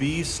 20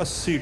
80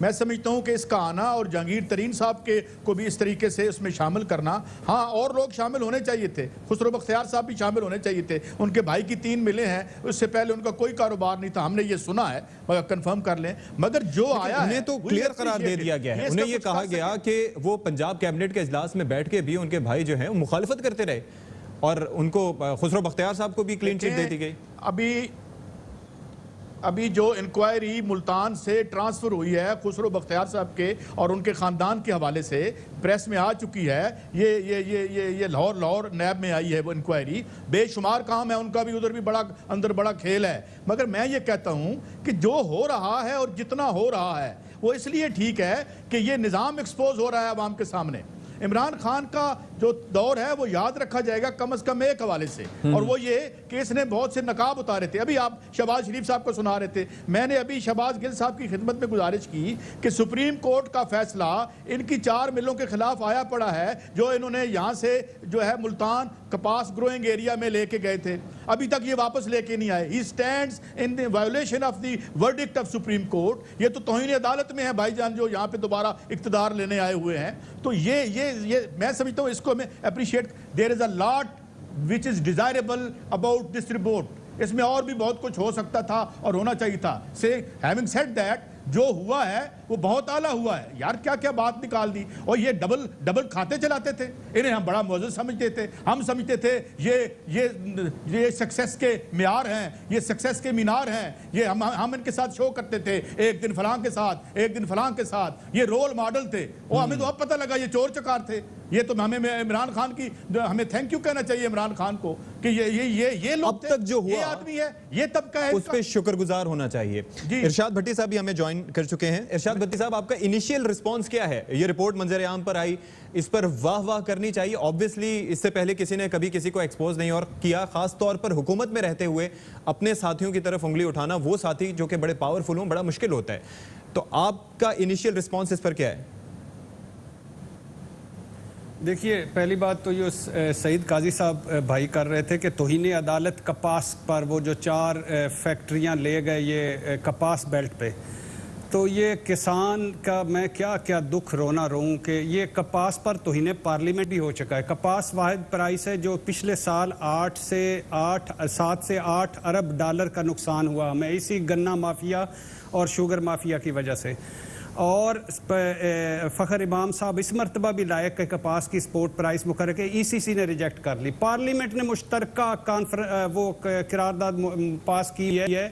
میں سمجھتا ہوں کہ اس کا آنا اور جہانگیر ترین صاحب کے کو بھی اس طریقے سے اس میں شامل کرنا، ہاں اور لوگ شامل ہونے چاہیے تھے، خسرو بختیار صاحب بھی شامل ہونے چاہیے تھے، ان کے بھائی کی 3 ملیں ہیں، اس سے پہلے ان کا کوئی کاروبار نہیں تھا، ہم نے یہ سنا ہے، مگر کنفرم کر لیں، مگر جو آیا انہیں تو کلیئر قرار دے دیا گیا ہے، انہیں یہ کہا گیا کہ وہ پنجاب کیبنٹ کے اجلاس میں بیٹھ کے بھی ان کے بھائی جو ہیں مخالفت کرتے رہے اور ان کو خسرو بختیار صاحب کو بھی کلین چٹ دے دی گئی۔ ابھی جو انکوائری ملتان سے ٹرانسفر ہوئی ہے خسرو بختیار صاحب کے اور ان کے خاندان کے حوالے سے پریس میں آ چکی ہے، یہ لاہور نیب میں آئی ہے وہ انکوائری، بے شمار کام ہے ان کا بھی، ادھر بھی بڑا کھیل ہے، مگر میں یہ کہتا ہوں کہ جو ہو رہا ہے اور جتنا ہو رہا ہے وہ اس لیے ٹھیک ہے کہ یہ نظام ایکسپوز ہو رہا ہے عوام کے سامنے۔ عمران خان کا جو دور ہے وہ یاد رکھا جائے گا کم از کم ایک حوالے سے، اور وہ یہ کہ اس نے بہت سے نقاب اتارے تھے۔ ابھی آپ شہباز شریف صاحب کو سنا رہے تھے، میں نے ابھی شہباز گل صاحب کی خدمت میں گزارش کی کہ سپریم کورٹ کا فیصلہ ان کی 4 ملوں کے خلاف آیا پڑا ہے جو انہوں نے یہاں سے جو ہے ملتان کپاس گروئنگ ایریا میں لے کے گئے تھے، ابھی تک یہ واپس لے کے نہیں آئے۔ He stands in the violation of the verdict of supreme court, یہ تو توہین عدالت میں ہے بھائی جان جو یہاں پہ دوبارہ اقتدار لینے آئے ہوئے ہیں۔ تو یہ میں سمجھتا ہوں اس کو میں appreciate, there is a lot which is desirable about this report, اس میں اور بھی بہت کچھ ہو سکتا تھا اور ہونا چاہیے تھا۔ ہیونگ سیڈ دیٹ، جو ہوا ہے وہ بہت اعلیٰ ہوا ہے یار، کیا بات نکال دی، اور یہ ڈبل کھاتے چلاتے تھے، انہیں ہم بڑا معزز سمجھتے تھے، ہم سمجھتے تھے یہ سکسیس کے معیار ہیں، یہ سکسیس کے مینار ہیں، یہ ہم ان کے ساتھ شو کرتے تھے، ایک دن فلاں کے ساتھ، ایک دن فلاں کے ساتھ، یہ رول ماڈل تھے، وہ ہمیں تو اب پتہ لگا یہ چور چکار تھے۔ یہ تو ہمیں عمران خان کی ہمیں تھینک یو کہنا چاہیے عمران خان کو کہ یہ لوگ اب تک جو ہوا یہ آدمی ہے، یہ طبقہ ہے، اس پہ شکر گزار ہونا چاہیے۔ ارشاد بھٹی صاحب بھی ہمیں جوائن کر چکے ہیں۔ ارشاد بھٹی صاحب، آپ کا انیشیل رسپانس کیا ہے؟ یہ رپورٹ منظر عام پر آئی، اس پر واہ کرنی چاہیے، آبویسلی اس سے پہلے کسی نے کبھی کسی کو ایکسپوز نہیں اور کیا، خاص طور پر حکومت میں رہتے ہوئے اپنے ساتھیوں کی طرف انگلی اٹھانا، وہ ساتھی جو کہ بڑے پاورفل ہوں، بڑا مشکل ہوتا ہے، تو آپ کا انیشیل رسپانس اس پر کیا ہے؟ دیکھیے، پہلی بات تو یہ سعید قاضی صاحب بھائی کر رہے تھے کہ توہین عدالت کپاس پر وہ جو 4 فیکٹریاں لے گئے یہ کپاس بیلٹ پہ، تو یہ کسان کا میں کیا دکھ رونا رہوں کہ یہ کپاس پر توہین پارلیمنٹ بھی ہو چکا ہے۔ کپاس واحد پرائس ہے جو پچھلے سال 7 سے 8 ارب ڈالر کا نقصان ہوا ہمیں اسی گنا مافیا اور شوگر مافیا کی وجہ سے، اور فخر امام صاحب اس مرتبہ بھی لائق کہ کپاس کی سپورٹ پرائس مقرر کے ای سی سی نے ریجیکٹ کر لی، پارلیمنٹ نے مشترکہ وہ قرارداد پاس کی ہے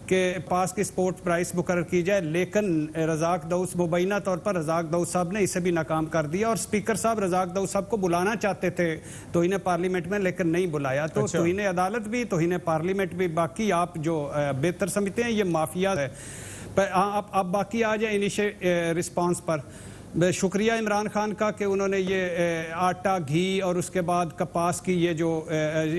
کہ پاس کی سپورٹ پرائس مقرر کی جائے، لیکن رزاق داؤد مبینہ طور پر رزاق داؤد صاحب نے اسے بھی ناکام کر دیا، اور سپیکر صاحب رزاق داؤد صاحب کو بلانا چاہتے تھے توہین پارلیمنٹ میں لیکن نہیں بلایا۔ تو توہین عدالت بھی، توہین پارلیمنٹ بھی، باقی آپ جو بہتر سمجھتے ہیں یہ مافیا ہے۔ اب باقی آ جائیں انیشیل رسپانس پر، شکریہ عمران خان کا کہ انہوں نے یہ آٹا، گھی اور اس کے بعد کپاس کی یہ جو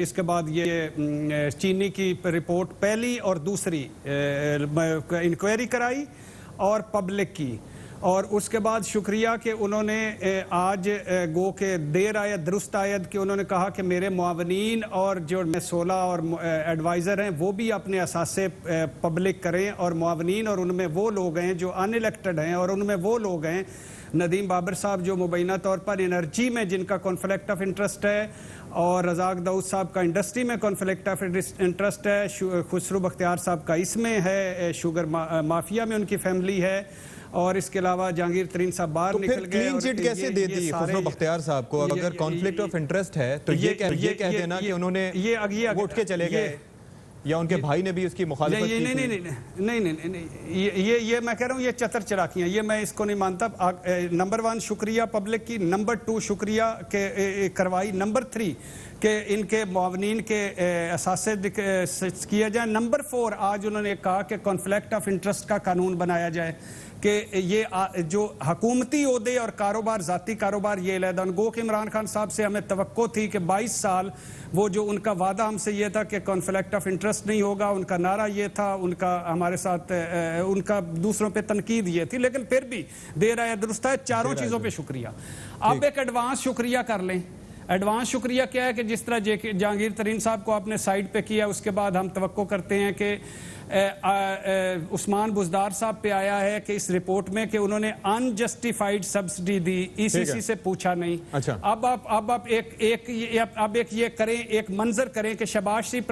اس کے بعد یہ چینی کی رپورٹ پہلی اور دوسری انکوائری کرائی اور پبلک کی، اور اس کے بعد شکریہ کہ انہوں نے آج گو کہ دیر آید درست آید کہ انہوں نے کہا کہ میرے معاونین اور جو 16 اور ایڈوائزر ہیں وہ بھی اپنے اثاثے پبلک کریں، اور معاونین اور ان میں وہ لوگ ہیں جو ان الیکٹڈ ہیں، اور ان میں وہ لوگ ہیں ندیم بابر صاحب جو مبینہ طور پر انرجی میں جن کا کانفلکٹ آف انٹرسٹ ہے، اور رزاق داؤد صاحب کا انڈسٹری میں کانفلکٹ آف انٹرسٹ ہے، خسرو بختیار صاحب کا اس میں ہے، شوگر مافیا میں ان کی فیملی ہے، اور اس کے علاوہ جہانگیر ترین صاحب باہر نکل گئے۔ کلین چٹ کیسے دے دی خسرو بختیار صاحب کو؟ اگر کانفلکٹ آف انٹرسٹ ہے تو یہ کہہ دینا کہ انہوں نے اٹھ کے چلے گئے یا ان کے بھائی نے بھی اس کی مخالفت کی تھی؟ نہیں، یہ میں کہہ رہا ہوں یہ چتر چراکیاں، یہ میں اس کو نہیں مانتا۔ نمبر 1 شکریہ پبلک کی، نمبر 2 شکریہ کہ کروائی، نمبر 3 کہ ان کے معاونین کے اثاثے کیا جائے، نمبر 4 آج انہوں نے کہا کہ کانفلکٹ آف انٹرسٹ کا قانون بنایا جائے کہ یہ جو حکومتی عہدے اور کاروبار، ذاتی کاروبار یہ علیحدہ۔ گو کہ عمران خان صاحب سے ہمیں توقع تھی کہ 22 سال وہ جو ان کا وعدہ ہم سے یہ تھا کہ کانفلکٹ آف انٹرسٹ نہیں ہوگا، ان کا نعرہ یہ تھا، ان کا ہمارے ساتھ ان کا دوسروں پہ تنقید یہ تھی، لیکن پھر بھی دیر آیا درست ہے، چاروں چیزوں پہ شکریہ۔ اب ایک ایڈوانس شکریہ کر لیں۔ ایڈوانس شکریہ کیا ہے کہ جس طرح جہانگیر ترین صاحب کو آپ نے سائڈ پہ کیا، اس کے بعد ہم توقع کرتے ہیں کہ عثمان بزدار صاحب پہ آیا ہے کہ اس رپورٹ میں کہ انہوں نے انجسٹیفائیڈ سبسڈی دی، ای سی سی سے پوچھا نہیں. اب آپ ایک یہ کریں، ایک منظر کریں کہ شہباز شریف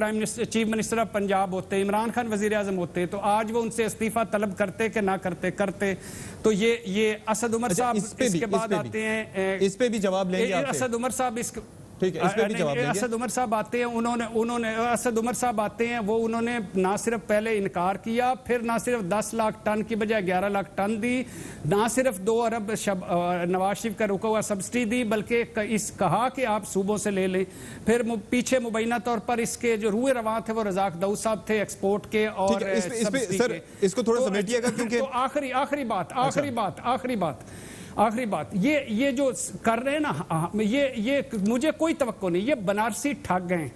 چیف منسٹر آف پنجاب ہوتے، عمران خان وزیر اعظم ہوتے، تو آج وہ ان سے استعفیٰ طلب کرتے کہ نہ کرتے. تو یہ اسد عمر صاحب اس کے بعد آتے ہیں، اس پہ بھی جواب لیں گے آپ سے. اسد عمر صاحب اسد عمر صاحب آتے ہیں، انہوں نے اسد عمر صاحب آتے ہیں، وہ انہوں نے نہ صرف پہلے انکار کیا، پھر نہ صرف 10 لاکھ ٹن کی بجائے 11 لاکھ ٹن دی، نہ صرف 2 ارب نواز شریف کا رکا ہوا سبسڈی دی، بلکہ کہا کہ آپ صوبوں سے لے لیں. پھر پیچھے مبینہ طور پر اس کے جو روح رواں تھے وہ رزاق داؤد صاحب تھے ایکسپورٹ کے اور سبسڈی کے. اس کو تھوڑا سمیٹیے گا کیونکہ آخری بات یہ جو کر رہے ہیں نا، یہ مجھے کوئی توقع نہیں. یہ بنارسی ٹھگ ہیں،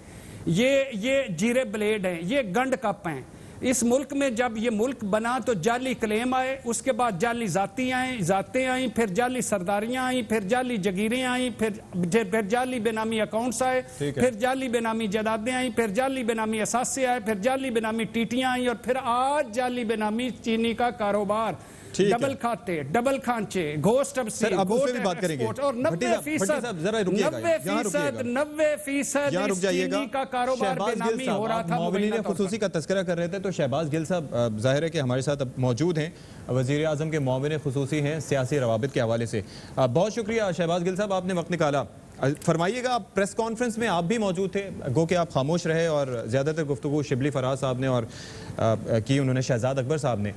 یہ جیرے بلیڈ ہیں، یہ گنڈ کپ ہیں. اس ملک میں جب یہ ملک بنا تو جعلی کلیم آئے، اس کے بعد جعلی ذاتیں آئیں، پھر جعلی سرداریاں آئیں، پھر جعلی جگیریں آئیں، پھر جعلی بے نامی اکاؤنٹس آئے، پھر جعلی بے نامی جائیدادیں آئیں، پھر جعلی بے نامی اثاثے آئے، پھر جعلی بے نامی ٹیٹیاں آئیں، اور پھر آج جعلی بے نامی چینی کا کاروبار. ڈبل کھاتے، ڈبل کھانچے، گھوسٹ اب سے اور 90% چینی کا کاروبار بے نامی ہو رہا تھا. معاونین خصوصی کا تذکرہ کر رہے تھے تو شہباز گل صاحب ظاہر ہے کہ ہمارے ساتھ اب موجود ہیں، وزیر اعظم کے معاون خصوصی ہیں سیاسی روابط کے حوالے سے. بہت شکریہ شہباز گل صاحب، آپ نے وقت نکالا. فرمائیے گا، آپ پریس کانفرنس میں آپ بھی موجود تھے، گو کہ آپ خاموش رہے اور زیادہ تر گفتگو شبلی فراز صاحب نے اور کی انہوں نے شہزاد اکبر صاحب نے.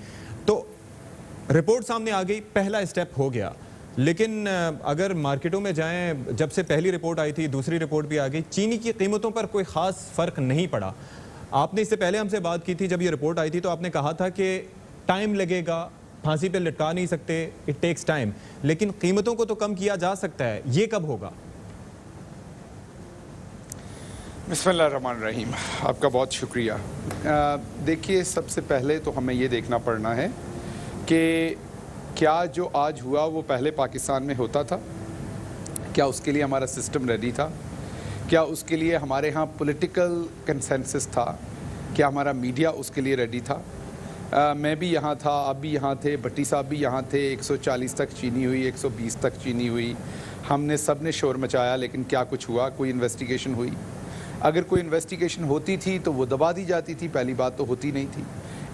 تو رپورٹ سامنے آ گئی، پہلا اسٹیپ ہو گیا، لیکن اگر مارکیٹوں میں جائیں، جب سے پہلی رپورٹ آئی تھی دوسری رپورٹ بھی آ گئی، چینی کی قیمتوں پر کوئی خاص فرق نہیں پڑا. آپ نے اس سے پہلے ہم سے بات کی تھی، جب یہ رپورٹ آئی تھی تو آپ نے کہا تھا کہ ٹائم لگے گا، پھانسی پہ لٹکا نہیں سکتے، اٹ ٹیکس ٹائم، لیکن قیمتوں کو تو کم کیا جا سکتا ہے. یہ کب ہوگا؟ بسم اللہ الرحمن الرحیم. آپ کا بہت شکریہ. دیکھیے، سب سے پہلے تو ہمیں یہ دیکھنا پڑنا ہے کہ کیا جو آج ہوا وہ پہلے پاکستان میں ہوتا تھا؟ کیا اس کے لیے ہمارا سسٹم ریڈی تھا؟ کیا اس کے لیے ہمارے ہاں پولیٹیکل کنسنسس تھا؟ کیا ہمارا میڈیا اس کے لیے ریڈی تھا؟ میں بھی یہاں تھا، آپ بھی یہاں تھے، بھٹی صاحب بھی یہاں تھے. 140 تک چینی ہوئی، 120 تک چینی ہوئی. ہم نے سب نے شور مچایا، لیکن کیا کچھ ہوا؟ کوئی انویسٹیگیشن ہوئی؟ اگر کوئی انویسٹیگیشن ہوتی تھی تو وہ دبا دی جاتی تھی. پہلی بات تو ہوتی نہیں تھی.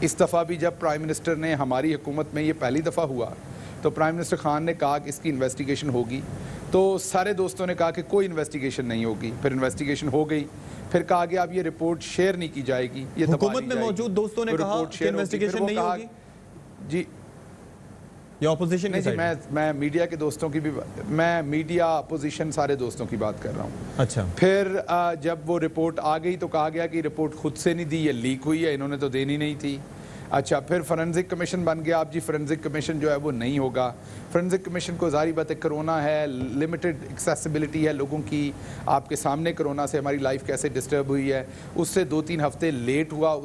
اس دفعہ بھی جب پرائم منسٹر نے، ہماری حکومت میں یہ پہلی دفعہ ہوا، تو پرائم منسٹر خان نے کہا کہ اس کی انویسٹیگیشن ہوگی. تو سارے دوستوں نے کہا کہ کوئی انویسٹیگیشن نہیں ہوگی. پھر انویسٹیگیشن ہو گئی، پھر کہا گیا اب یہ رپورٹ شیئر نہیں کی جائے گی، یہ حکومت میں موجود دوستوں نے کہا کہ انویسٹیگیشن نہیں ہوگی. جی یہ اپوزیشن کی سائیڈ؟ میں میڈیا کے دوستوں کی بھی، میں میڈیا اپوزیشن سارے دوستوں کی بات کر رہا ہوں. اچھا. پھر جب وہ رپورٹ آ گئی تو کہا گیا کہ رپورٹ خود سے نہیں دی، یہ لیک ہوئی ہے، انہوں نے تو دینی نہیں تھی. اچھا، پھر فورنزک کمیشن بن گیا. اب جی فورنزک کمیشن جو ہے وہ نہیں ہوگا. فورنزک کمیشن کو ظاہری بات ہے، کرونا ہے، لمیٹڈ ایکسیسیبلٹی ہے لوگوں کی. آپ کے سامنے کرونا سے ہماری لائف کیسے ڈسٹرب ہوئی ہے. اس سے 2-3 ہفتے لیٹ ہوا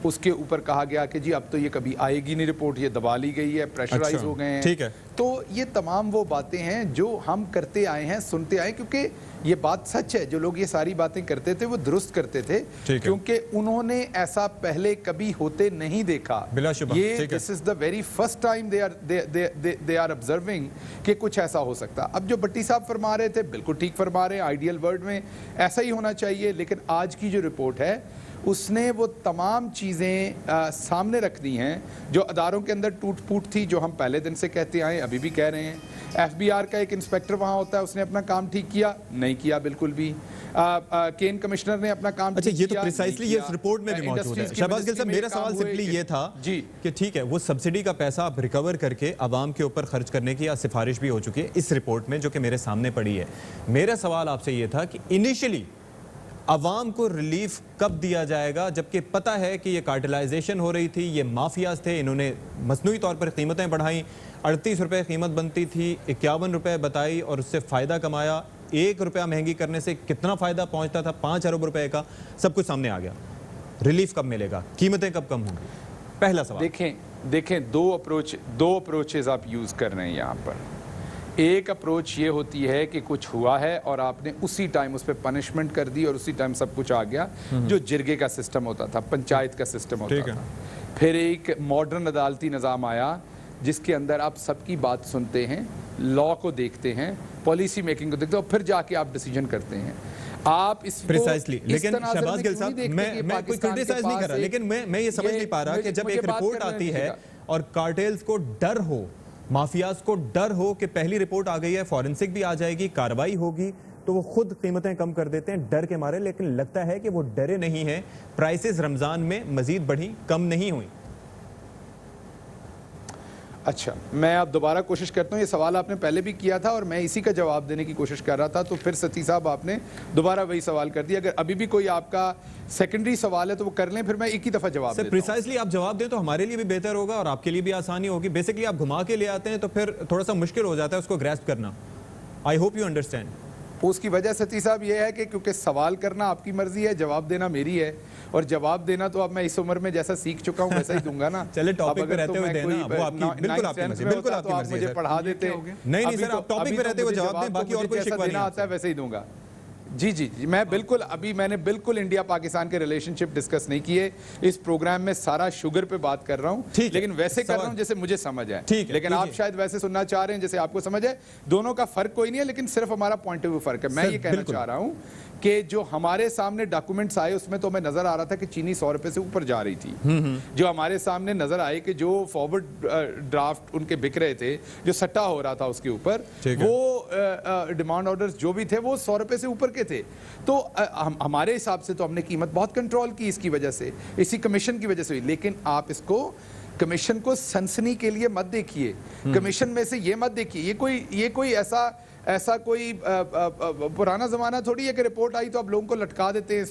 اس کے اوپر کہا گیا کہ جی اب تو یہ کبھی آئے گی نہیں رپورٹ، یہ دبا لی گئی ہے، پریشرائز ہو گئے ہیں. ٹھیک ہے. تو یہ تمام وہ باتیں ہیں جو ہم کرتے آئے ہیں، سنتے آئے، کیونکہ یہ بات سچ ہے. جو لوگ یہ ساری باتیں کرتے تھے وہ درست کرتے تھے، کیونکہ انہوں نے ایسا پہلے کبھی ہوتے نہیں دیکھا. یہ this is the very first time they are observing کہ کچھ ایسا ہو سکتا. اب جو بٹی صاحب فرما رہے تھے بالکل ٹھیک فرما رہے ہیں، آئیڈیل ورلڈ میں ایسا ہی ہونا چاہیے. لیکن آج کی جو رپورٹ ہے اس نے وہ تمام چیزیں سامنے رکھ دی ہیں جو اداروں کے اندر ٹوٹ پھوٹ تھی، جو ہم پہلے دن سے کہتے آئے، ابھی بھی کہہ رہے ہیں. ایف بی آر کا ایک انسپیکٹر وہاں ہوتا ہے، اس نے اپنا کام ٹھیک کیا نہیں کیا بالکل بھی. کین کمشنر نے اپنا کام ٹھیک کیا. یہ تو پریسائسلی یہ اس رپورٹ میں بھی موجود ہے. شہباز گل صاحب، میرا سوال سمپلی یہ تھا کہ ٹھیک ہے وہ سبسڈی کا پیسہ آپ ریکور کر کے عوام کے اوپر خرچ کرنے کی سفارش بھی ہو چکی ہے اس رپورٹ میں جو کہ میرے سامنے پڑی ہے. میرا سوال آپ سے یہ تھا کہ انیشلی عوام کو ریلیف کب دیا جائے گا، جبکہ پتہ ہے کہ یہ کارٹلائزیشن ہو رہی تھی، یہ مافیاز تھے، انہوں نے مصنوعی طور پر قیمتیں بڑھائیں. 38 روپے قیمت بنتی تھی، 51 روپے بتائی اور اس سے فائدہ کمایا. 1 روپیہ مہنگی کرنے سے کتنا فائدہ پہنچتا تھا، 5 ارب روپے کا. سب کچھ سامنے آ گیا. ریلیف کب ملے گا، قیمتیں کب کم ہوں گی؟ پہلا سوال. دیکھیں دو اپروچز آپ یوز کر رہے ہیں یہاں پر. ایک اپروچ یہ ہوتی ہے کہ کچھ ہوا ہے اور آپ نے اسی ٹائم اس پہ پنشمنٹ کر دی اور اسی ٹائم سب کچھ آ گیا، جو جرگے کا سسٹم ہوتا تھا، پنچایت کا سسٹم ہوتا تھا۔ پھر ایک ماڈرن عدالتی نظام آیا جس کے اندر آپ سب کی بات سنتے ہیں، لا کو دیکھتے ہیں، پالیسی میکنگ کو دیکھتے ہیں اور پھر جا کے آپ ڈیسیجن کرتے ہیں۔ آپ اس پریسائزلی، لیکن شہباز گل صاحب میں کوئی کرٹیسائز نہیں کر رہا، لیکن میں یہ سمجھ نہیں پا رہا کہ جب ایک رپورٹ آتی ہے اور کارٹیلز کو ڈر ہو، مافیاز کو ڈر ہو کہ پہلی رپورٹ آ گئی ہے، فورنسک بھی آ جائے گی، کارروائی ہوگی، تو وہ خود قیمتیں کم کر دیتے ہیں ڈر کے مارے، لیکن لگتا ہے کہ وہ ڈرے نہیں ہیں۔ پرائسز رمضان میں مزید بڑھی، کم نہیں ہوئی۔ اچھا، میں اب دوبارہ کوشش کرتا ہوں، یہ سوال آپ نے پہلے بھی کیا تھا اور میں اسی کا جواب دینے کی کوشش کر رہا تھا، تو پھر ستی صاحب آپ نے دوبارہ وہی سوال کر دیا۔ اگر ابھی بھی کوئی آپ کا سیکنڈری سوال ہے تو وہ کر لیں، پھر میں ایک ہی دفعہ جواب دیتا ہوں۔ پریسائزلی آپ جواب دیں تو ہمارے لیے بھی بہتر ہوگا اور آپ کے لیے بھی آسانی ہوگی۔ بیسیکلی آپ گھما کے لے آتے ہیں تو پھر تھوڑا سا مشکل ہو جاتا ہے اس کو گریسپ کرنا۔ I hope you understand. اس کی وجہ ستی صاحب یہ ہے کہ کیونکہ سوال کرنا آپ کی مرضی ہے، جواب دینا میری ہے، اور جواب دینا تو اب میں اس عمر میں جیسا سیکھ چکا ہوں ویسا ہی دوں گا نا۔ چلے ٹاپک پہ رہتے ہوئے دینا، وہ آپ کی بالکل آپ کی مرضی ہے، بالکل آپ کی مرضی ہے، مجھے پڑھا دیتے۔ نہیں سر، آپ ٹاپک پہ رہتے ہوئے جواب دیں، باقی اور کوئی شکوہ نہیں آتا ہے ویسے ہی دوں گا۔ جی جی جی، میں بالکل میں نے بالکل انڈیا پاکستان کے ریلیشن شپ ڈسکس نہیں کیے، اس پروگرام میں سارا شوگر پہ بات کر رہا ہوں، لیکن ویسے کر رہا ہوں جیسے مجھے سمجھ ہے، لیکن آپ شاید ویسے سننا چاہ رہے ہیں جیسے آپ کو سمجھ ہے۔ دونوں کا فرق کوئی نہیں ہے، لیکن صرف ہمارا پوائنٹ آف ویو فرق ہے۔ میں یہ کہنا چاہ رہا ہوں کہ جو ہمارے سامنے ڈاکومنٹس آئے اس میں تو ہمیں نظر آ رہا تھا کہ چینی 100 روپے سے اوپر جا رہی تھی۔ جو ہمارے سامنے نظر آئے کہ جو فارورڈ ڈرافٹ ان کے بک رہے تھے، جو سٹا ہو رہا تھا اس کے اوپر، وہ ڈیمانڈ آرڈرز جو بھی تھے وہ 100 روپے سے اوپر کے تھے۔ تو ہمارے حساب سے تو ہم نے قیمت بہت کنٹرول کی اس کی وجہ سے، اسی کمیشن کی وجہ سے ہوئی۔ لیکن آپ اس کو کمیشن کو سنسنی کے لیے مت دیکھیے، کمیشن میں سے یہ مت دیکھیے، یہ کوئی ایسا کوئی پرانا زمانہ تھوڑی ہے کہ رپورٹ آئی تو اب لوگوں کو لٹکا دیتے ہیں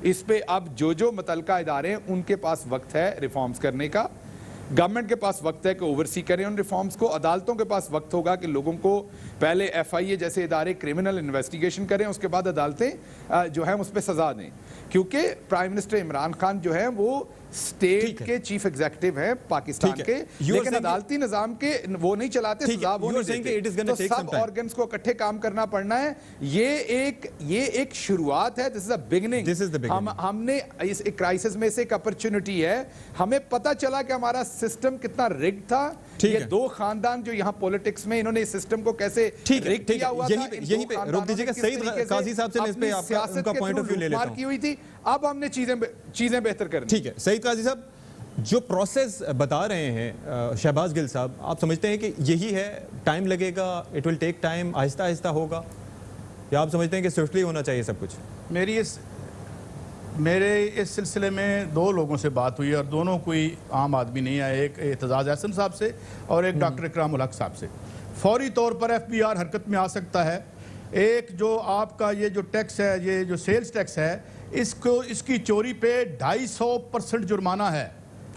اس پہ۔ اب جو متعلقہ ادارے ہیں ان کے پاس وقت ہے ریفارمز کرنے کا، گورنمنٹ کے پاس وقت ہے کہ اوورسی کریں ان ریفارمز کو، عدالتوں کے پاس وقت ہوگا کہ لوگوں کو پہلے ایف آئی اے جیسے ادارے کرمنل انویسٹیگیشن کریں، اس کے بعد عدالتیں جو ہیں اس پہ سزا دیں، کیونکہ پرائم منسٹر عمران خان جو ہیں وہ اسٹیٹ کے چیف ایگزیکٹو ہیں پاکستان کے، لیکن عدالتی نظام کے وہ نہیں چلاتے، سزا وہ نہیں دیتے، تو سب آرگنز کو اکٹھے کام کرنا پڑنا ہے۔ یہ ایک شروعات ہے، دس از اے بگننگ۔ ہم نے اس کرائسس میں سے ایک اپرچونٹی ہے، ہمیں پتہ چلا کہ ہمارا سسٹم کتنا رگ تھا۔ یہ دو خاندان جو یہاں پولیٹکس میں انہوں نے اس سسٹم کو کیسے رگ کیا ہوا تھا، یہیں پہ روک دیجئے گا، سعید قاضی صاحب سے اس پہ آپ کا پوائنٹ آف ویو لے لیتا ہوں۔ کی ہوئی تھی، اب ہم نے چیزیں بہتر کرنی۔ ٹھیک ہے سعید قاضی صاحب، جو پروسیس بتا رہے ہیں شہباز گل صاحب، آپ سمجھتے ہیں کہ یہی ہے، ٹائم لگے گا، اٹ ول ٹیک ٹائم، آہستہ آہستہ ہوگا، یا آپ سمجھتے ہیں کہ سوئفٹلی ہونا چاہیے سب کچھ؟ میرے اس سلسلے میں دو لوگوں سے بات ہوئی اور دونوں کوئی عام آدمی نہیں ہے، ایک اعتزاز احسن صاحب سے اور ایک ڈاکٹر اکرام الحق صاحب سے۔ فوری طور پر ایف بی آر حرکت میں آ سکتا ہے۔ ایک جو آپ کا یہ جو ٹیکس ہے، یہ جو سیلز ٹیکس ہے، اس کی چوری پہ 250% جرمانہ ہے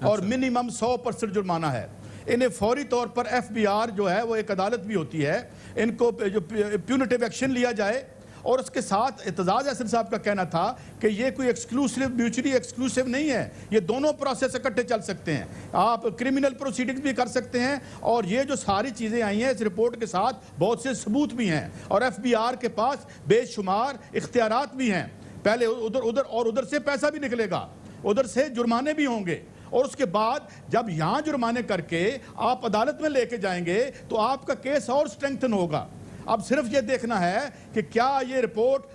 اور منیمم 100% جرمانہ ہے۔ انہیں فوری طور پر ایف بی آر جو ہے وہ ایک عدالت بھی ہوتی ہے، ان کو جو پیونیٹیو ایکشن لیا جائے۔ اور اس کے ساتھ اعتزاز احسن صاحب کا کہنا تھا کہ یہ کوئی ایکسکلوسیو میوچلی ایکسکلوسیو نہیں ہے، یہ دونوں پروسیس اکٹھے چل سکتے ہیں، آپ کرمنل پروسیڈنگز بھی کر سکتے ہیں، اور یہ جو ساری چیزیں آئی ہیں اس رپورٹ کے ساتھ بہت سے ثبوت بھی ہیں، اور ایف بی آر کے پاس بے شمار اختیارات بھی ہیں۔ پہلے ادھر سے پیسہ بھی نکلے گا، ادھر سے جرمانے بھی ہوں گے، اور اس کے بعد جب یہاں جرمانے کر کے آپ عدالت میں لے کے جائیں گے تو آپ کا کیس اور سٹرنگتھن ہوگا۔ اب صرف یہ دیکھنا ہے کہ کیا یہ رپورٹ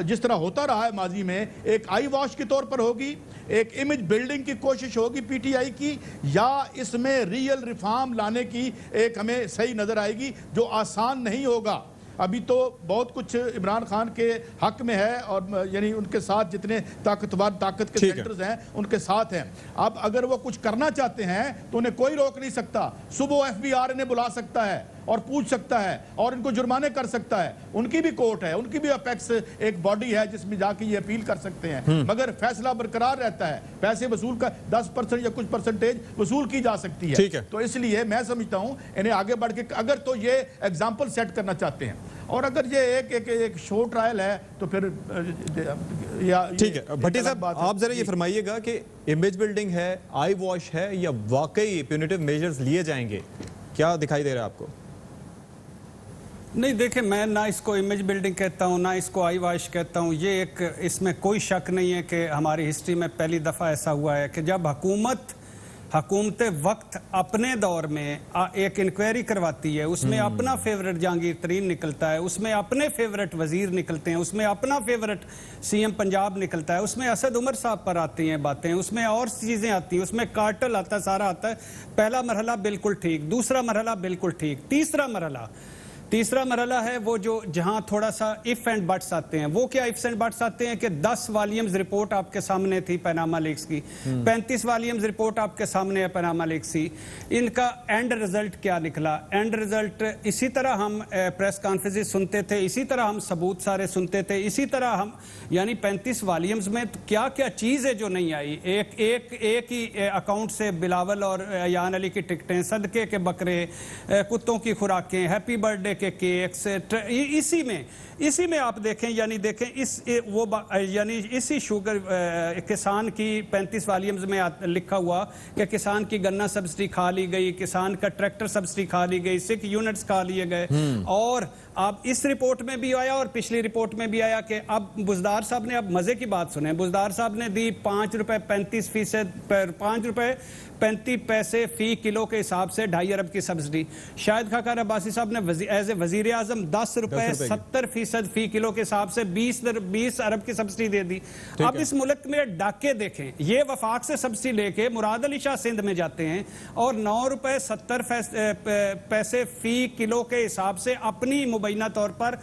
جس طرح ہوتا رہا ہے ماضی میں ایک آئی واش کے طور پر ہوگی، ایک امیج بلڈنگ کی کوشش ہوگی پی ٹی آئی کی، یا اس میں ریئل ریفارم لانے کی ایک ہمیں صحیح نظر آئے گی، جو آسان نہیں ہوگا۔ ابھی تو بہت کچھ عمران خان کے حق میں ہے، اور یعنی ان کے ساتھ جتنے طاقت کے سینٹرز ہیں ان کے ساتھ ہیں۔ اب اگر وہ کچھ کرنا چاہتے ہیں تو انہیں کوئی روک نہیں سکتا، صبح ایف بی آر انہیں بلا سکتا ہے اور پوچھ سکتا ہے اور ان کو جرمانے کر سکتا ہے، ان کی بھی کورٹ ہے، ان کی بھی اپیکس ایک باڈی ہے جس میں جا کے یہ اپیل کر سکتے ہیں، مگر فیصلہ برقرار رہتا ہے، پیسے وصول کا 10% یا کچھ پرسنٹیج وصول کی جا سکتی ہے۔ تو اس لیے میں سمجھتا ہوں انہیں آگے بڑھ کے اگر تو یہ ایگزامپل سیٹ کرنا چاہتے ہیں، اور اگر یہ ایک شو ٹرائل ہے تو پھر ٹھیک ہے۔ بھٹی صاحب آپ ذرا یہ فرمائیے گا کہ امیج بلڈنگ ہے، آئی واش ہے، یا واقعی پیونیٹیو میجرز لیے جائیں گے، کیا دکھائی دے رہا ہے آپ کو؟ نہیں دیکھیں، میں نہ اس کو امیج بلڈنگ کہتا ہوں، نہ اس کو آئی واش کہتا ہوں. یہ ایک، اس میں کوئی شک نہیں ہے کہ ہماری ہسٹری میں پہلی دفعہ ایسا ہوا ہے کہ جب حکومت وقت اپنے دور میں ایک انکوائری کرواتی ہے، اس میں اپنا فیورٹ جہانگیر ترین نکلتا ہے، اس میں اپنے فیورٹ وزیر نکلتے ہیں، اس میں اپنا فیورٹ سی ایم پنجاب نکلتا ہے، اس میں اسد عمر صاحب پر آتی ہیں باتیں، اس میں اور چیزیں آتی ہیں، اس میں کارٹل آتا ہے، سارا آتا ہے. پہلا مرحلہ بالکل ٹھیک، دوسرا مرحلہ بالکل ٹھیک، تیسرا مرحلہ ہے وہ جو جہاں تھوڑا سا اف اینڈ بٹس آتے ہیں. وہ کیا افس اینڈ بٹس آتے ہیں کہ 10 والیمز رپورٹ آپ کے سامنے تھی پیناما لیکس کی، 35 والیمز رپورٹ آپ کے سامنے ہے پیناما لیکس کی. ان کا اینڈ رزلٹ کیا نکلا؟ اینڈ رزلٹ اسی طرح ہم پریس کانفرنس سنتے تھے، اسی طرح ہم ثبوت سارے سنتے تھے، اسی طرح ہم یعنی 35 والیمز میں کیا کیا چیز ہے جو نہیں آئی. ایک ہی اکاؤنٹ سے بلاول اور ایان علی کی ٹکٹیں، صدقے کے بکرے، کتوں کی خوراکیں، ہیپی برتھ ڈے کے کیکس، اسی میں آپ دیکھیں، یعنی دیکھیں یعنی اسی شوگر کسان کی 35 والیمز میں لکھا ہوا کہ کسان کی گنا سبسڈی کھا لی گئی، کسان کا ٹریکٹر سبسڈی کھا لی گئی، 6 یونٹس کھا لیے گئے. اور اب اس رپورٹ میں بھی آیا اور پچھلی رپورٹ میں بھی آیا کہ اب بزدار صاحب نے، اب مزے کی بات سنیں، بزدار صاحب نے دی 5 روپے 35 پیسے فی کلو کے حساب سے 2.5 ارب کی سبسڈی. شاہد خاقان عباسی صاحب نے ایز اے وزیر اعظم 10 روپے 70% فی کلو کے حساب سے 20 ارب کی سبسڈی دے دی. اب اس ملک میں ڈاکے دیکھیں، یہ وفاق سے سبسڈی لے کے مراد علی شاہ سندھ میں جاتے ہیں اور 9 روپے 70 پیسے فی کلو کے حساب سے اپنی مبینہ طور پر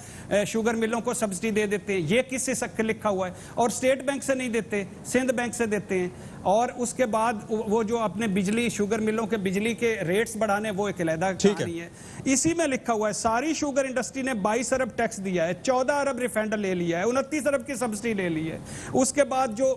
شوگر ملوں کو سبسڈی دے دیتے ہیں. یہ کس سے لکھا ہوا ہے؟ اور اسٹیٹ بینک سے نہیں دیتے، سندھ بینک سے دیتے ہیں. اور اس کے بعد وہ جو اپنے بجلی شوگر ملوں کے بجلی کے ریٹس بڑھانے، وہ ایک علیحدہ کہانی ہے. اسی میں لکھا ہوا ہے ساری شوگر انڈسٹری نے 22 ارب ٹیکس دیا ہے، 14 ارب ریفنڈ لے لیا ہے، 29 ارب کی سبسڈی لے لی ہے. اس کے بعد جو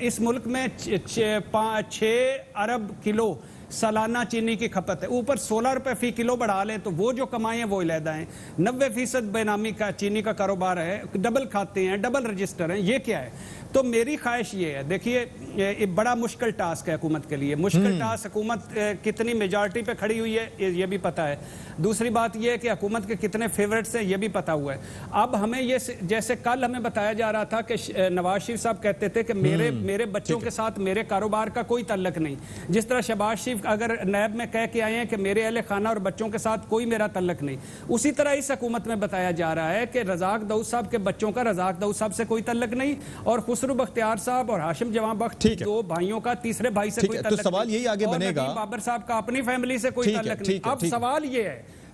اس ملک میں 6 ارب کلو سالانہ چینی کی کھپت ہے، اوپر 16 روپے فی کلو بڑھا لیں تو وہ جو کمائیں وہ علیحدہ ہیں. 90% بے نامی کا چینی کا کاروبار ہے، ڈبل کھاتے ہیں، ڈبل رجسٹر ہیں. یہ کیا ہے؟ تو میری خواہش یہ ہے، دیکھیے یہ بڑا مشکل ٹاسک ہے حکومت کے لیے. مشکل ٹاسک، حکومت کتنی میجارٹی پہ کھڑی ہوئی ہے یہ بھی پتہ ہے. دوسری بات یہ ہے کہ حکومت کے کتنے فیورٹس ہیں یہ بھی پتہ ہوا ہے. اب ہمیں یہ جیسے کل ہمیں بتایا جا رہا تھا کہ نواز شریف صاحب کہتے تھے کہ میرے بچوں کے ساتھ میرے کاروبار کا کوئی تعلق نہیں. جس طرح شہباز شریف اگر نیب میں کہہ کے آئے ہیں کہ میرے اہل خانہ اور بچوں کے ساتھ کوئی میرا تعلق نہیں، اسی طرح اس حکومت میں بتایا جا رہا ہے کہ رزاق داؤد صاحب کے بچوں کا رزاق داؤد صاحب سے کوئی تعلق نہیں، اور خسرو بختیار صاحب اور ہاشم جواں بخت 2 بھائیوں کا تیسرے بھائی سے کوئی تعلق نہیں. تو سوال یہی آگے بنے گا، اور بابر صاحب کا اپنی فیملی سے کوئی تعلق نہیں. اب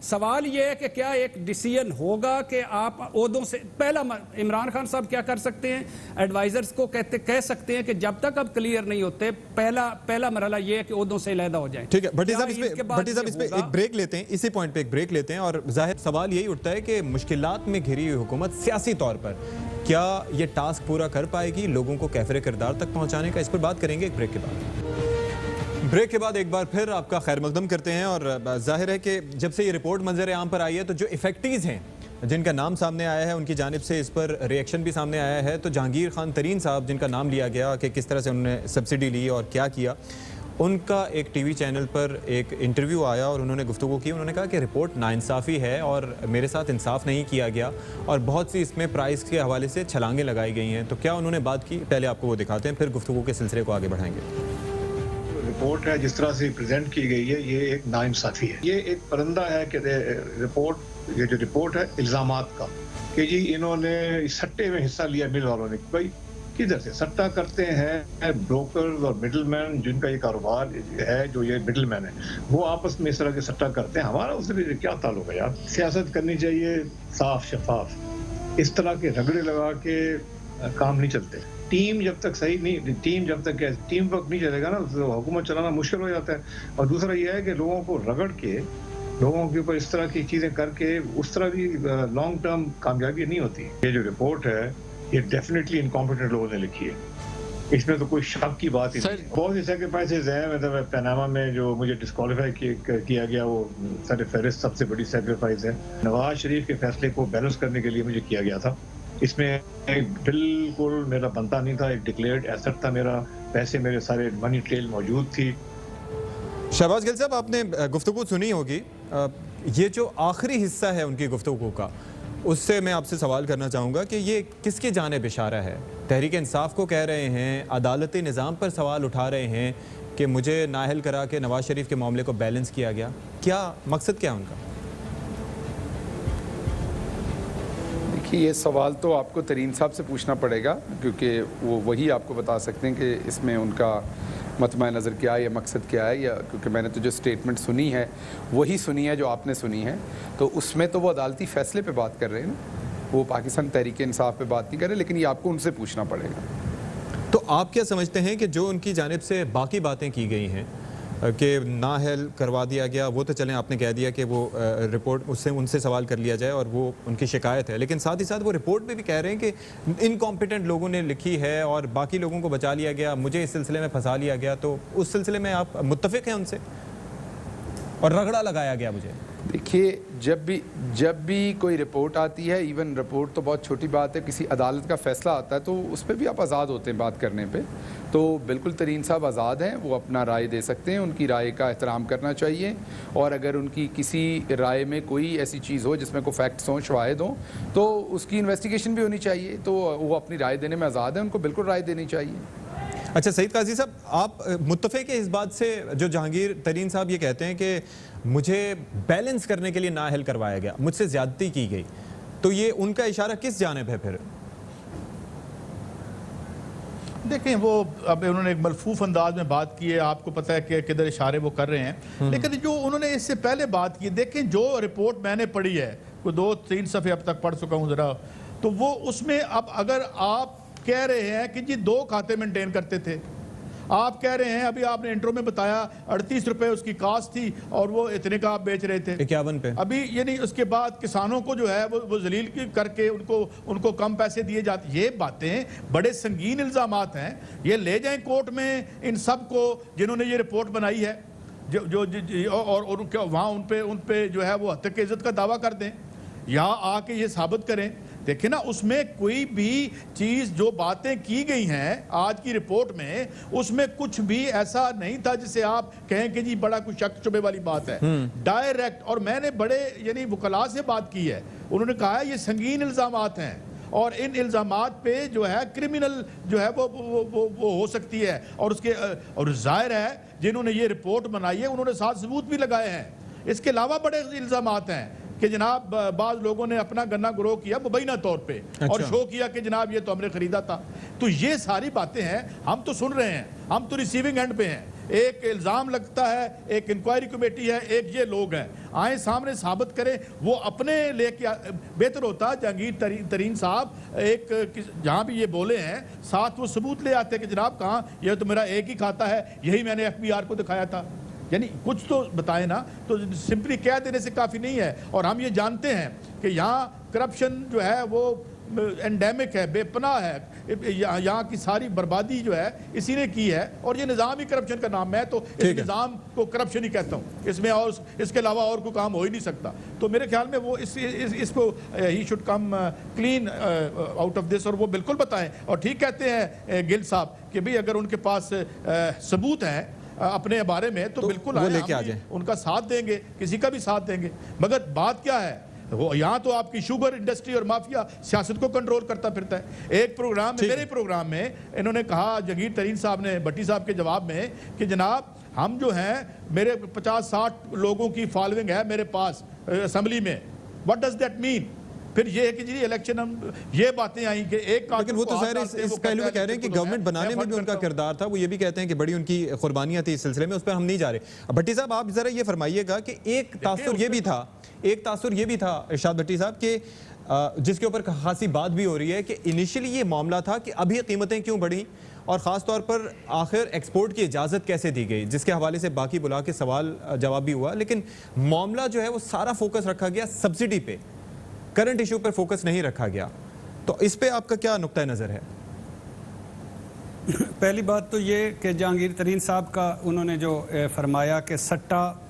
سوال یہ ہے کہ کیا ایک ڈیسیژن ہوگا کہ آپ عہدوں سے پہلا عمران خان صاحب کیا کر سکتے ہیں؟ ایڈوائزرز کو کہہ سکتے ہیں کہ جب تک اب کلیئر نہیں ہوتے، پہلا مرحلہ یہ ہے کہ عہدوں سے علیحدہ ہو جائیں. ٹھیک ہے بھٹی صاحب، اس پہ ایک بریک لیتے ہیں، اسی پوائنٹ پہ ایک بریک لیتے ہیں. اور ظاہر سوال یہی اٹھتا ہے کہ مشکلات میں گھری ہوئی حکومت سیاسی طور پر کیا یہ ٹاسک پورا کر پائے گی لوگوں کو کیفر کردار تک پہنچانے کا؟ اس پر بات کریں گے ایک بریک کے بعد. بریک کے بعد ایک بار پھر آپ کا خیر مقدم کرتے ہیں. اور ظاہر ہے کہ جب سے یہ رپورٹ منظر عام پر آئی ہے تو جو افیکٹیز ہیں جن کا نام سامنے آیا ہے ان کی جانب سے اس پر ریئیکشن بھی سامنے آیا ہے. تو جہانگیر خان ترین صاحب جن کا نام لیا گیا کہ کس طرح سے انہوں نے سبسڈی لی اور کیا کیا، ان کا ایک ٹی وی چینل پر ایک انٹرویو آیا اور انہوں نے گفتگو کی. انہوں نے کہا کہ رپورٹ ناانصافی ہے اور میرے ساتھ انصاف نہیں کیا گیا اور بہت سی اس میں پرائز کے حوالے سے چھلانگیں لگائی گئی ہیں. تو کیا انہوں نے بات کی؟ پہلے آپ کو وہ دکھاتے ہیں، پھر گفتگو کے سلسلے کو آگے بڑھائیں گے. رپورٹ ہے جس طرح سے پریزنٹ کی گئی ہے یہ ایک ناانصافی ہے. یہ ایک پرندہ ہے کہ یہ جو رپورٹ ہے الزامات کا کہ جی انہوں نے سٹے میں حصہ لیا مل والوں نے. بھائی کدھر سے سٹا کرتے ہیں؟ بروکرز اور مڈل مین جن کا یہ کاروبار ہے، جو یہ مڈل مین ہے، وہ آپس میں اس طرح کے سٹا کرتے ہیں. ہمارا اس سے کیا تعلق ہے یار؟ سیاست کرنی چاہیے صاف شفاف. اس طرح کے رگڑے لگا کے کام نہیں چلتے. ٹیم جب تک صحیح نہیں، جب تک ٹیم ورک نہیں چلے گا نا تو حکومت چلانا مشکل ہو جاتا ہے. اور دوسرا یہ ہے کہ لوگوں کو رگڑ کے، لوگوں کے اوپر اس طرح کی چیزیں کر کے اس طرح بھی لانگ ٹرم کامیابی نہیں ہوتی. یہ جو رپورٹ ہے یہ ڈیفینیٹلی انکمپیٹنٹ لوگوں نے لکھی ہے، اس میں تو کوئی شک کی بات ہی نہیں. بہت سی سیکریفائسز ہیں. مطلب پیناما میں جو مجھے ڈسکوالیفائی کیا گیا وہ سر فہرست سب سے بڑی سیکریفائس ہے. نواز شریف کے فیصلے کو بیلنس کرنے کے لیے مجھے کیا گیا تھا. اس میں بالکل میرا بنتا نہیں تھا. ایک ڈکلیئرڈ ایسٹ تھا میرا، پیسے میرے سارے منی ٹریل موجود تھی. شہباز گل صاحب، آپ نے گفتگو سنی ہوگی. یہ جو آخری حصہ ہے ان کی گفتگو کا، اس سے میں آپ سے سوال کرنا چاہوں گا کہ یہ کس کی جانب اشارہ ہے؟ تحریک انصاف کو کہہ رہے ہیں، عدالتی نظام پر سوال اٹھا رہے ہیں کہ مجھے نااہل کرا کے نواز شریف کے معاملے کو بیلنس کیا گیا، کیا مقصد کیا ان کا؟ دیکھیے یہ سوال تو آپ کو ترین صاحب سے پوچھنا پڑے گا، کیونکہ وہ وہی آپ کو بتا سکتے ہیں کہ اس میں ان کا مطمع نظر کیا ہے یا مقصد کیا ہے، یا کیونکہ میں نے تو جو سٹیٹمنٹ سنی ہے وہی سنی ہے جو آپ نے سنی ہے، تو اس میں تو وہ عدالتی فیصلے پہ بات کر رہے ہیں نا، وہ پاکستان تحریک انصاف پہ بات نہیں کر رہے، لیکن یہ آپ کو ان سے پوچھنا پڑے گا۔ تو آپ کیا سمجھتے ہیں کہ جو ان کی جانب سے باقی باتیں کی گئی ہیں کہ نااہل کروا دیا گیا، وہ تو چلیں آپ نے کہہ دیا کہ وہ رپورٹ ان سے سوال کر لیا جائے اور وہ ان کی شکایت ہے، لیکن ساتھ ہی ساتھ وہ رپورٹ میں بھی کہہ رہے ہیں کہ انکمپیٹنٹ لوگوں نے لکھی ہے اور باقی لوگوں کو بچا لیا گیا، مجھے اس سلسلے میں پھنسا لیا گیا، تو اس سلسلے میں آپ متفق ہیں ان سے اور رگڑا لگایا گیا مجھے؟ دیکھیے جب بھی کوئی رپورٹ آتی ہے، ایون رپورٹ تو بہت چھوٹی بات ہے، کسی عدالت کا فیصلہ آتا ہے تو اس پہ بھی آپ آزاد ہوتے ہیں بات کرنے پہ، تو بالکل ترین صاحب آزاد ہیں، وہ اپنا رائے دے سکتے ہیں، ان کی رائے کا احترام کرنا چاہیے، اور اگر ان کی کسی رائے میں کوئی ایسی چیز ہو جس میں کوئی فیکٹس ہوں، شواہد ہوں، تو اس کی انویسٹیگیشن بھی ہونی چاہیے، تو وہ اپنی رائے دینے میں آزاد ہیں، ان کو بالکل رائے دینی چاہیے۔ اچھا سعید قاضی صاحب، آپ متفق ہیں اس بات سے جو جہانگیر ترین صاحب یہ کہتے ہیں کہ مجھے بیلنس کرنے کے لیے نااہل کروایا گیا، مجھ سے زیادتی کی گئی، تو یہ ان کا اشارہ کس جانب ہے پھر؟ دیکھیں وہ اب انہوں نے ایک ملفوف انداز میں بات کی ہے، آپ کو پتہ ہے کہ کدھر اشارے وہ کر رہے ہیں، لیکن جو انہوں نے اس سے پہلے بات کی، دیکھیں جو رپورٹ میں نے پڑھی ہے، کوئی 2-3 صفحے اب تک پڑھ چکا ہوں ذرا، تو وہ اس میں اب اگر آپ کہہ رہے ہیں کہ جی 2 کھاتے مینٹین کرتے تھے، آپ کہہ رہے ہیں ابھی آپ نے انٹرو میں بتایا 38 روپے اس کی کاسٹ تھی اور وہ اتنے کا آپ بیچ رہے تھے 51 پہ، ابھی یعنی اس کے بعد کسانوں کو جو ہے وہ ذلیل کر کے ان کو کم پیسے دیے جاتے، یہ باتیں بڑے سنگین الزامات ہیں، یہ لے جائیں کورٹ میں ان سب کو جنہوں نے یہ رپورٹ بنائی ہے، اور وہاں ان پہ جو ہے وہ حق عزت کا دعویٰ کر دیں، یہاں آ کے یہ ثابت کریں۔ دیکھیں نا، اس میں کوئی بھی چیز جو باتیں کی گئی ہیں آج کی رپورٹ میں، اس میں کچھ بھی ایسا نہیں تھا جسے آپ کہیں کہ جی بڑا کوئی شک شبے والی بات ہے، ڈائریکٹ، اور میں نے بڑے یعنی وکلاء سے بات کی ہے، انہوں نے کہا ہے یہ سنگین الزامات ہیں اور ان الزامات پہ جو ہے کرمنل جو ہے وہ ہو سکتی ہے، اور ظاہر ہے جنہوں نے یہ رپورٹ بنائی ہے انہوں نے ساتھ ثبوت بھی لگائے ہیں۔ اس کے علاوہ بڑے الزامات ہیں کہ جناب بعض لوگوں نے اپنا گنا گروہ کیا مبینہ طور پہ اور شو کیا کہ جناب یہ تو ہم نے خریدا تھا، تو یہ ساری باتیں ہیں، ہم تو سن رہے ہیں، ہم تو ریسیونگ اینڈ پہ ہیں، ایک الزام لگتا ہے، ایک انکوائری کمیٹی ہے، ایک یہ لوگ ہیں، آئیں سامنے ثابت کریں، وہ اپنے لے کے بہتر ہوتا جہانگیر ترین صاحب ایک جہاں بھی یہ بولے ہیں ساتھ وہ ثبوت لے آتے کہ جناب کہاں یہ تو میرا ایک ہی کھاتا ہے، یہی میں نے FBR کو دکھایا تھا، یعنی کچھ تو بتائیں نا، تو سمپلی کہہ دینے سے کافی نہیں ہے، اور ہم یہ جانتے ہیں کہ یہاں کرپشن جو ہے وہ انڈیمک ہے، بے پناہ ہے، یہاں کی ساری بربادی جو ہے اسی نے کی ہے، اور یہ نظام ہی کرپشن کا نام ہے، تو اس نظام کو کرپشن ہی کہتا ہوں، اس میں اور اس کے علاوہ اور کوئی کام ہو ہی نہیں سکتا، تو میرے خیال میں وہ اس کو he should come clean out of this, اور وہ بالکل بتائیں، اور ٹھیک کہتے ہیں گل صاحب کہ بھئی اگر ان کے پاس ثبوت ہیں اپنے بارے میں تو بالکل ان کا ساتھ دیں گے، کسی کا بھی ساتھ دیں گے، مگر بات کیا ہے، یہاں تو آپ کی شوگر انڈسٹری اور مافیا سیاست کو کنٹرول کرتا پھرتا ہے۔ ایک پروگرام میں، میرے پروگرام میں انہوں نے کہا، جہانگیر ترین صاحب نے بھٹی صاحب کے جواب میں، کہ جناب ہم جو ہیں میرے 50-60 لوگوں کی فالوئنگ ہے میرے پاس اسمبلی میں، what does that mean؟ پھر یہ ہے کہ جی الیکشن، ہم یہ باتیں آئیں کہ ایک کارٹون، لیکن وہ تو ظاہر اس پہلو میں کہہ رہے ہیں کہ گورنمنٹ بنانے میں بھی ان کا کردار تھا، وہ یہ بھی کہتے ہیں کہ بڑی ان کی قربانیاں تھیں اس سلسلے میں، اس پر ہم نہیں جا رہے۔ بھٹی صاحب آپ ذرا یہ فرمائیے گا کہ ایک تاثر یہ بھی تھا ارشاد بھٹی صاحب کہ جس کے اوپر خاصی بات بھی ہو رہی ہے کہ انیشلی یہ معاملہ تھا کہ ابھی قیمتیں کیوں بڑھیں، اور خاص طور پر آخر ایکسپورٹ کی اجازت کیسے دی گئی، جس کے حوالے سے باقی بلا کے سوال جواب بھی ہوا، لیکن معاملہ جو ہے وہ سارا فوکس رکھا گیا سبسڈی پہ، کرنٹ ایشو پر فوکس نہیں رکھا گیا، تو اس پہ آپ کا کیا نقطہ نظر ہے؟ پہلی بات تو یہ کہ جہانگیر ترین صاحب کا انہوں نے جو فرمایا کہ سٹا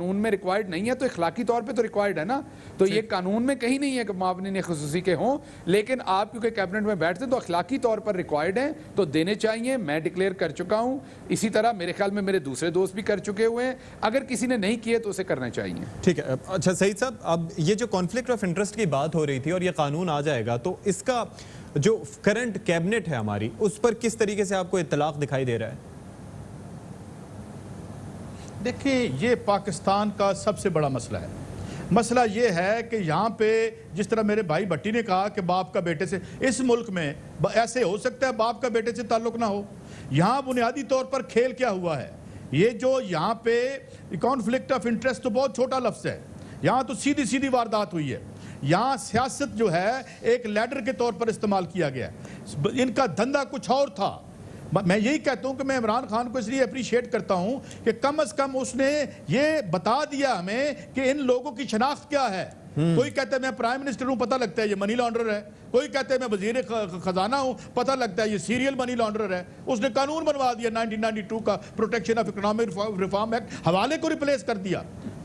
قانون میں ریکوائرڈ نہیں ہے تو اخلاقی طور پہ تو ریکوائرڈ ہے نا. تو یہ قانون میں کہیں نہیں ہے کہ معاونین خصوصی کے ہوں, لیکن آپ کیونکہ کیبنٹ میں بیٹھتے ہیں تو اخلاقی طور پر ریکوائرڈ ہیں تو دینے چاہیے. میں ڈکلیئر کر چکا ہوں, اسی طرح میرے خیال میں میرے دوسرے دوست بھی کر چکے ہوئے ہیں. اگر کسی نے نہیں کیے تو اسے کرنا چاہیے. ٹھیک ہے. اچھا سعید صاحب, اب یہ جو کانفلکٹ آف انٹرسٹ کی بات ہو رہی تھی اور یہ قانون آ جائے گا تو اس کا جو کرنٹ کیبنٹ ہے ہماری, اس پر کس طریقے سے آپ کو اطلاق دکھائی دے رہا ہے؟ دیکھیں, یہ پاکستان کا سب سے بڑا مسئلہ ہے. مسئلہ یہ ہے کہ یہاں پہ جس طرح میرے بھائی بھٹی نے کہا کہ باپ کا بیٹے سے, اس ملک میں ایسے ہو سکتا ہے باپ کا بیٹے سے تعلق نہ ہو. یہاں بنیادی طور پر کھیل کیا ہوا ہے, یہ جو یہاں پہ کانفلکٹ آف انٹرسٹ تو بہت چھوٹا لفظ ہے, یہاں تو سیدھی سیدھی واردات ہوئی ہے. یہاں سیاست جو ہے ایک لیڈر کے طور پر استعمال کیا گیا ہے. ان کا دھندا کچھ اور تھا. میں یہی کہتا ہوں کہ میں عمران خان کو اس لیے اپریشیٹ کرتا ہوں کہ کم از کم اس نے یہ بتا دیا ہمیں کہ ان لوگوں کی شناخت کیا ہے. کوئی کہتا ہے میں پرائم منسٹر ہوں, پتہ لگتا ہے یہ منی لانڈرر ہے. کوئی کہتا ہے میں وزیر خزانہ ہوں, پتہ لگتا ہے یہ سیریل منی لانڈرر ہے. اس نے قانون بنوا دیا 1992 کا protection of economic reform act, حوالے کو ریپلیس کر دیا.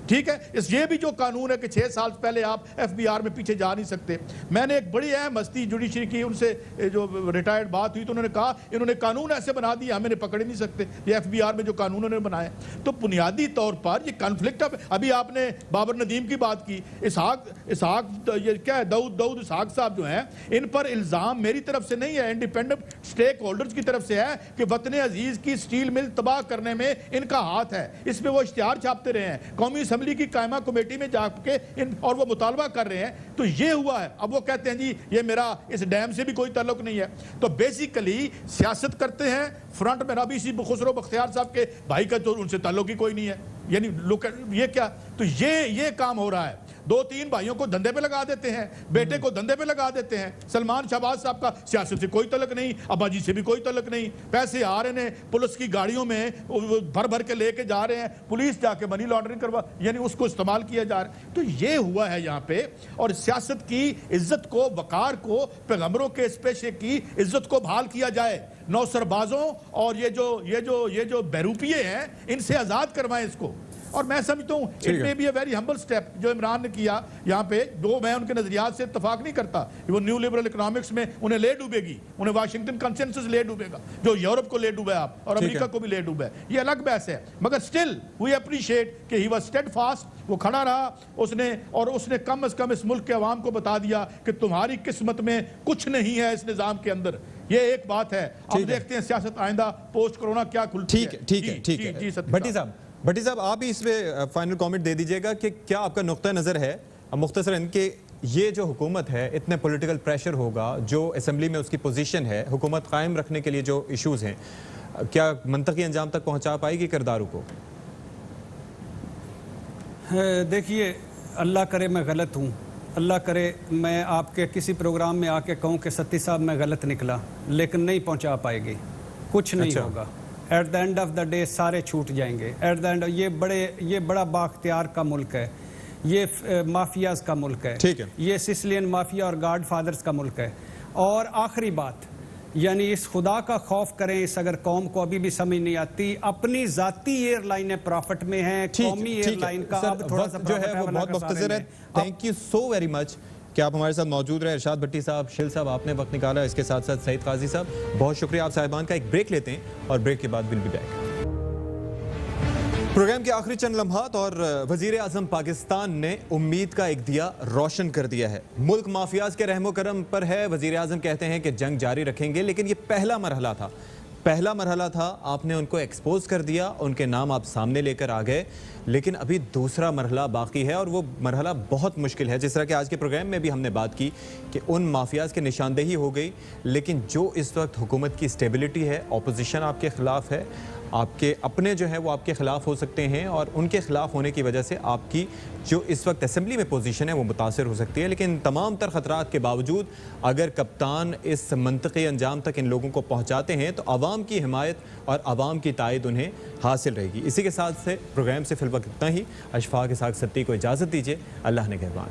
ٹھیک ہے, یہ بھی جو قانون ہے کہ 6 سال پہلے آپ ایف بی آر میں پیچھے جا نہیں سکتے. میں نے ایک بڑی اہم ہستی جوڈیشری کی, ان سے جو ریٹائرڈ بات ہوئی تو انہوں نے کہا انہوں نے قانون ایسے بنا دیا ہمیں پکڑ ہی نہیں سکتے, یہ ایف بی آر میں جو قانون انہوں نے بنایا. تو بنیادی طور پر یہ کنفلکٹ ابھی آپ نے بابر ندیم کی بات کی, اسحاق یہ کیا ہے, داؤد اسحاق صاحب جو ہیں, ان پر الزام میری طرف سے نہیں ہے, انڈیپینڈنٹ سٹیک ہولڈرز کی طرف سے ہے کہ وطن عزیز کی سٹیل مل تباہ کرنے میں ان کا ہاتھ ہے. اس میں وہ اشتہار چھاپتے رہے ہیں, قومی اسمبلی کی قائمہ کمیٹی میں جا کے اور وہ مطالبہ کر رہے ہیں. تو یہ ہوا ہے. اب وہ کہتے ہیں جی یہ میرا اس ڈیم سے بھی کوئی تعلق نہیں ہے. تو بیسیکلی سیاست کرتے ہیں فرنٹ میں. ابھی اسی خسرو بختیار صاحب کے بھائی کا تو ان سے تعلق ہی کوئی نہیں ہے, یعنی یہ کیا, تو یہ کام ہو رہا ہے. 2-3 بھائیوں کو دھندے پہ لگا دیتے ہیں, بیٹے کو دھندے پہ لگا دیتے ہیں. سلمان شہباز صاحب کا سیاست سے کوئی تعلق نہیں, ابا جی سے بھی کوئی تعلق نہیں. پیسے آ رہے ہیں پولیس کی گاڑیوں میں, بھر کے لے کے جا رہے ہیں, پولیس جا کے منی لانڈرنگ کروا, یعنی اس کو استعمال کیا جا رہا ہے. تو یہ ہوا ہے یہاں پہ. اور سیاست کی عزت کو, وقار کو, پیغمبروں کے اس پیشے کی عزت کو بحال کیا جائے. نوسربازوں اور یہ جو بیروپیے ہیں ان سے آزاد کروائیں اس کو. اور میں سمجھتا ہوں اٹ میں بھی اے ویری ہمبل سٹیپ جو عمران نے کیا یہاں پہ. جو میں ان کے نظریات سے اتفاق نہیں کرتا, وہ نیو لبرل اکنامکس میں انہیں لے ڈوبے گی, انہیں واشنگٹن کنسنسس لے ڈوبے گا, جو یورپ کو لے ڈوبے آپ اور امریکہ کو بھی لے ڈوبے, یہ الگ بحث ہے. مگر سٹل وی اپریشیٹ کہ ہی واز اسٹیڈ فاسٹ, وہ کھڑا رہا اس نے کم از کم اس ملک کے عوام کو بتا دیا کہ تمہاری قسمت میں کچھ نہیں ہے اس نظام کے اندر. یہ ایک بات ہے. اب دیکھتے ہیں سیاست آئندہ پوسٹ کرونا کیا کھلتی ہے. ٹھیک ہے. بھٹی صاحب آپ ہی اس پہ فائنل کامنٹ دے دیجئے گا کہ کیا آپ کا نقطہ نظر ہے مختصراً کہ یہ جو حکومت ہے اتنے پولیٹیکل پریشر ہوگا, جو اسمبلی میں اس کی پوزیشن ہے, حکومت قائم رکھنے کے لیے جو ایشوز ہیں, کیا منطقی انجام تک پہنچا پائے گی کرداروں کو؟ دیکھیے, اللہ کرے میں غلط ہوں, اللہ کرے میں آپ کے کسی پروگرام میں آ کے کہوں کہ ستی صاحب میں غلط نکلا, لیکن نہیں پہنچا پائے گی, کچھ نہیں ہوگا. At the end of the day سارے چھوٹ جائیں گے. ایٹ دا اینڈ یہ بڑا بااختیار کا ملک ہے, یہ مافیاز کا ملک ہے, یہ سسلین مافیا اور گاڈ فادرز کا ملک ہے. اور آخری بات, یعنی اس خدا کا خوف کریں, اس اگر قوم کو ابھی بھی سمجھ نہیں آتی, اپنی ذاتی ایئر لائنیں پرافٹ میں ہیں, قومی ایئر لائن کا اب تھوڑا سا جو ہے وہ بہت مختصر ہے. Thank you so very much کہ آپ ہمارے ساتھ موجود رہے. ارشاد بھٹی صاحب, شیل صاحب, آپ نے وقت نکالا, اس کے ساتھ ساتھ سعید قاضی صاحب, بہت شکریہ آپ صاحبان کا. ایک بریک لیتے ہیں اور بریک کے بعد ول بی بیک. پروگرام کے آخری چند لمحات اور وزیر اعظم پاکستان نے امید کا ایک دیا روشن کر دیا ہے. ملک مافیاز کے رحم و کرم پر ہے. وزیر اعظم کہتے ہیں کہ جنگ جاری رکھیں گے, لیکن یہ پہلا مرحلہ تھا. آپ نے ان کو ایکسپوز کر دیا, ان کے نام آپ سامنے لے کر آ گئے, لیکن ابھی دوسرا مرحلہ باقی ہے اور وہ مرحلہ بہت مشکل ہے. جس طرح کہ آج کے پروگرام میں بھی ہم نے بات کی کہ ان مافیاز کے نشاندہی ہو گئی, لیکن جو اس وقت حکومت کی سٹیبلٹی ہے, اپوزیشن آپ کے خلاف ہے, آپ کے اپنے جو ہے وہ آپ کے خلاف ہو سکتے ہیں, اور ان کے خلاف ہونے کی وجہ سے آپ کی جو اس وقت اسمبلی میں پوزیشن ہے وہ متاثر ہو سکتی ہے. لیکن تمام تر خطرات کے باوجود اگر کپتان اس منطقی انجام تک ان لوگوں کو پہنچاتے ہیں تو عوام کی حمایت اور عوام کی تائید انہیں حاصل رہے گی. اسی کے ساتھ سے پروگرام سے فی الوقت اتنا ہی. اشفاق اسحاق ستی کو اجازت دیجیے. اللہ نگہبان.